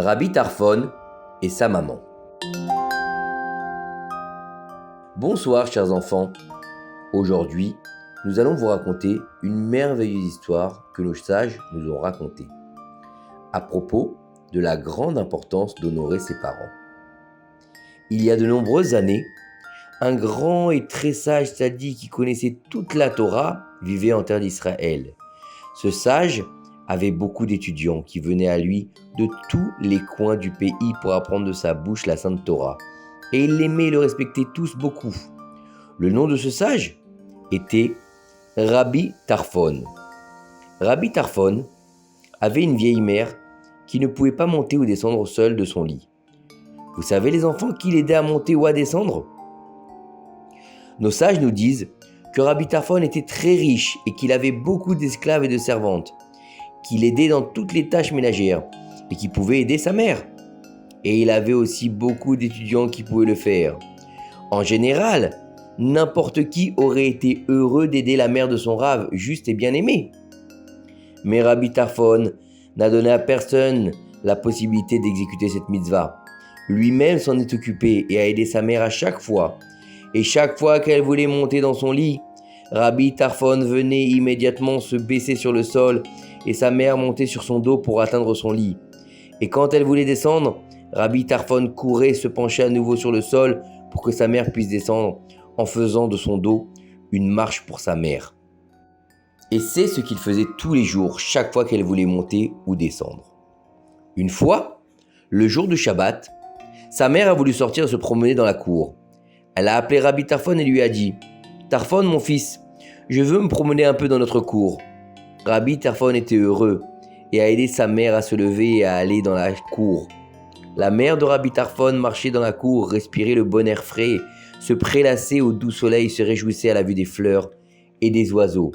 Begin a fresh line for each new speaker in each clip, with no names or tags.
Rabbi Tarfon et sa maman. Bonsoir chers enfants. Aujourd'hui, nous allons vous raconter une merveilleuse histoire que nos sages nous ont racontée à propos de la grande importance d'honorer ses parents. Il y a de nombreuses années, un grand et très sage tzaddik qui connaissait toute la Torah vivait en terre d'Israël. Ce sage avait beaucoup d'étudiants qui venaient à lui de tous les coins du pays pour apprendre de sa bouche la Sainte Torah. Et il l'aimait et le respectait tous beaucoup. Le nom de ce sage était Rabbi Tarfon. Rabbi Tarfon avait une vieille mère qui ne pouvait pas monter ou descendre seule de son lit. Vous savez les enfants qui l'aidaient à monter ou à descendre ? Nos sages nous disent que Rabbi Tarfon était très riche et qu'il avait beaucoup d'esclaves et de servantes, qu'il aidait dans toutes les tâches ménagères et qu'il pouvait aider sa mère. Et il avait aussi beaucoup d'étudiants qui pouvaient le faire. En général, n'importe qui aurait été heureux d'aider la mère de son rave, juste et bien aimé. Mais Rabbi Tarfon n'a donné à personne la possibilité d'exécuter cette mitzvah. Lui-même s'en est occupé et a aidé sa mère à chaque fois. Et chaque fois qu'elle voulait monter dans son lit, Rabbi Tarfon venait immédiatement se baisser sur le sol et sa mère montait sur son dos pour atteindre son lit. Et quand elle voulait descendre, Rabbi Tarfon courait se pencher à nouveau sur le sol pour que sa mère puisse descendre en faisant de son dos une marche pour sa mère. Et c'est ce qu'il faisait tous les jours, chaque fois qu'elle voulait monter ou descendre. Une fois, le jour du Shabbat, sa mère a voulu sortir se promener dans la cour. Elle a appelé Rabbi Tarfon et lui a dit « Tarfon, mon fils, je veux me promener un peu dans notre cour. » Rabbi Tarfon était heureux et a aidé sa mère à se lever et à aller dans la cour. La mère de Rabbi Tarfon marchait dans la cour, respirait le bon air frais, se prélassait au doux soleil, se réjouissait à la vue des fleurs et des oiseaux.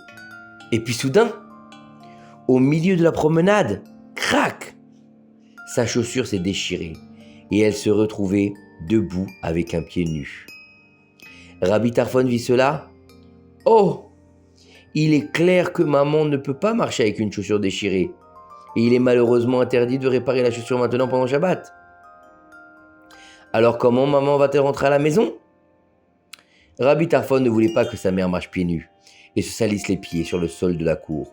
Et puis soudain, au milieu de la promenade, crac, sa chaussure s'est déchirée et elle se retrouvait debout avec un pied nu. Rabbi Tarfon vit cela. Oh, il est clair que maman ne peut pas marcher avec une chaussure déchirée. Et il est malheureusement interdit de réparer la chaussure maintenant pendant Shabbat. Alors comment maman va-t-elle rentrer à la maison ? Rabbi Tarfon ne voulait pas que sa mère marche pieds nus et se salisse les pieds sur le sol de la cour.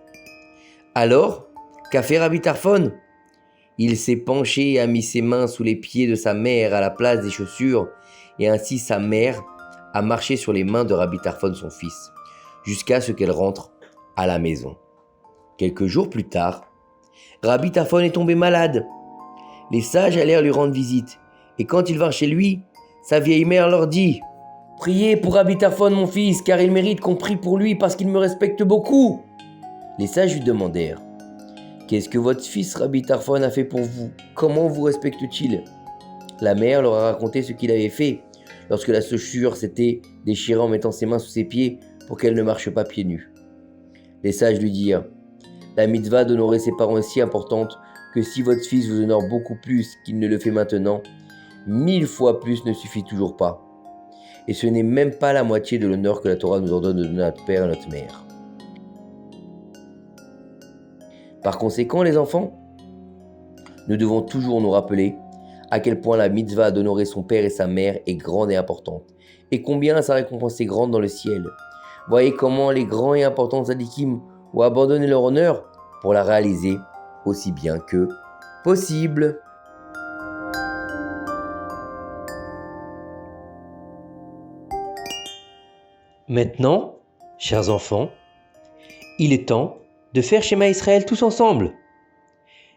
Alors, qu'a fait Rabbi Tarfon ? Il s'est penché et a mis ses mains sous les pieds de sa mère à la place des chaussures, et ainsi sa mère a marché sur les mains de Rabbi Tarfon, son fils, jusqu'à ce qu'elle rentre à la maison. Quelques jours plus tard, Rabbi Tarfon est tombé malade. Les sages allèrent lui rendre visite, et quand ils vinrent chez lui, sa vieille mère leur dit « Priez pour Rabbi Tarfon, mon fils, car il mérite qu'on prie pour lui parce qu'il me respecte beaucoup. » Les sages lui demandèrent « Qu'est-ce que votre fils Rabbi Tarfon a fait pour vous ? Comment vous respecte-t-il » La mère leur a raconté ce qu'il avait fait lorsque la chaussure s'était déchirée en mettant ses mains sous ses pieds pour qu'elle ne marche pas pieds nus. Les sages lui dirent « La mitzvah d'honorer ses parents est si importante que si votre fils vous honore beaucoup plus qu'il ne le fait maintenant, 1000 fois plus ne suffit toujours pas. Et ce n'est même pas la moitié de l'honneur que la Torah nous ordonne de donner à notre père et à notre mère. » Par conséquent, les enfants, nous devons toujours nous rappeler à quel point la mitzvah d'honorer son père et sa mère est grande et importante, et combien sa récompense est grande dans le ciel. Voyez comment les grands et importants tzadikim ont abandonné leur honneur pour la réaliser aussi bien que possible.
Maintenant, chers enfants, il est temps de faire Shema Israël tous ensemble.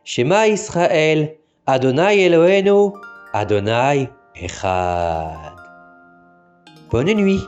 Shema Israël, Adonai Eloheinu, Adonai Echad. Bonne nuit.